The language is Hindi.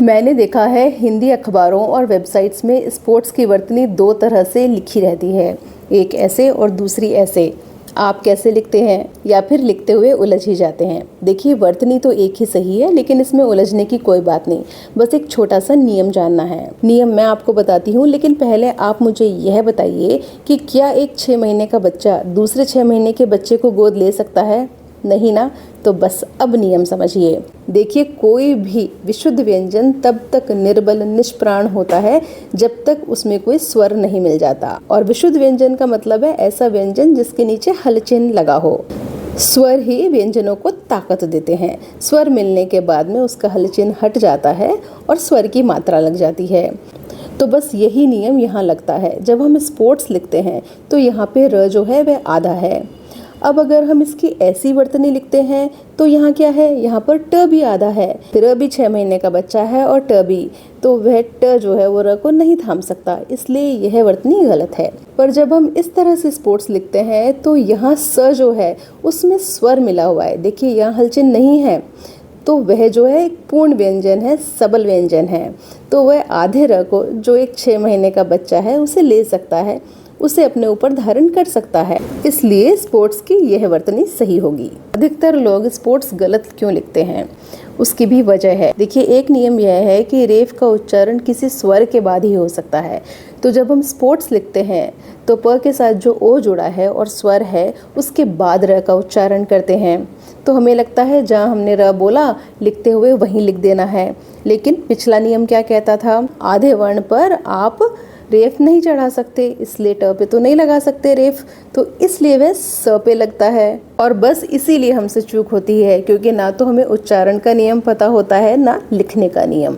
मैंने देखा है हिंदी अखबारों और वेबसाइट्स में स्पोर्ट्स की वर्तनी दो तरह से लिखी रहती है, एक ऐसे और दूसरी ऐसे। आप कैसे लिखते हैं या फिर लिखते हुए उलझ ही जाते हैं? देखिए, वर्तनी तो एक ही सही है, लेकिन इसमें उलझने की कोई बात नहीं। बस एक छोटा सा नियम जानना है। नियम मैं आपको बताती हूँ, लेकिन पहले आप मुझे यह बताइए कि क्या एक 6 महीने का बच्चा दूसरे 6 महीने के बच्चे को गोद ले सकता है? नहीं ना। तो बस अब नियम समझिए। देखिए, कोई भी विशुद्ध व्यंजन तब तक निर्बल निष्प्राण होता है जब तक उसमें कोई स्वर नहीं मिल जाता। और विशुद्ध व्यंजन का मतलब है ऐसा व्यंजन जिसके नीचे हल चिन्ह लगा हो। स्वर ही व्यंजनों को ताकत देते हैं। स्वर मिलने के बाद में उसका हल चिन्ह हट जाता है और स्वर की मात्रा लग जाती है। तो बस यही नियम यहाँ लगता है। जब हम स्पोर्ट्स लिखते हैं तो यहाँ पे र जो है वह आधा है। अब अगर हम इसकी ऐसी वर्तनी लिखते हैं तो यहाँ क्या है, यहाँ पर ट भी आधा है। र भी 6 महीने का बच्चा है और ट भी, तो वह ट जो है वो र को नहीं थाम सकता, इसलिए यह वर्तनी गलत है। पर जब हम इस तरह से स्पोर्ट्स लिखते हैं तो यहाँ स जो है उसमें स्वर मिला हुआ है। देखिए, यहाँ हलचिन्ह नहीं है, तो वह जो है एक पूर्ण व्यंजन है, सबल व्यंजन है। तो वह आधे र को जो एक 6 महीने का बच्चा है उसे ले सकता है, उसे अपने ऊपर धारण कर सकता है। इसलिए स्पोर्ट्स की यह वर्तनी सही होगी। अधिकतर लोग स्पोर्ट्स गलत क्यों लिखते हैं, उसकी भी वजह है। देखिए, एक नियम यह है कि रेफ का उच्चारण किसी स्वर के बाद ही हो सकता है। तो जब हम स्पोर्ट्स लिखते हैं तो प के साथ जो ओ जुड़ा है और स्वर है उसके बाद र का उच्चारण करते हैं। तो हमें लगता है जहाँ हमने र बोला लिखते हुए वहीं लिख देना है। लेकिन पिछला नियम क्या कहता था? आधे वर्ण पर आप रेफ नहीं चढ़ा सकते, इसलिए ट पे तो नहीं लगा सकते रेफ, तो इसलिए वह स पे लगता है। और बस इसीलिए हमसे चूक होती है, क्योंकि ना तो हमें उच्चारण का नियम पता होता है ना लिखने का नियम।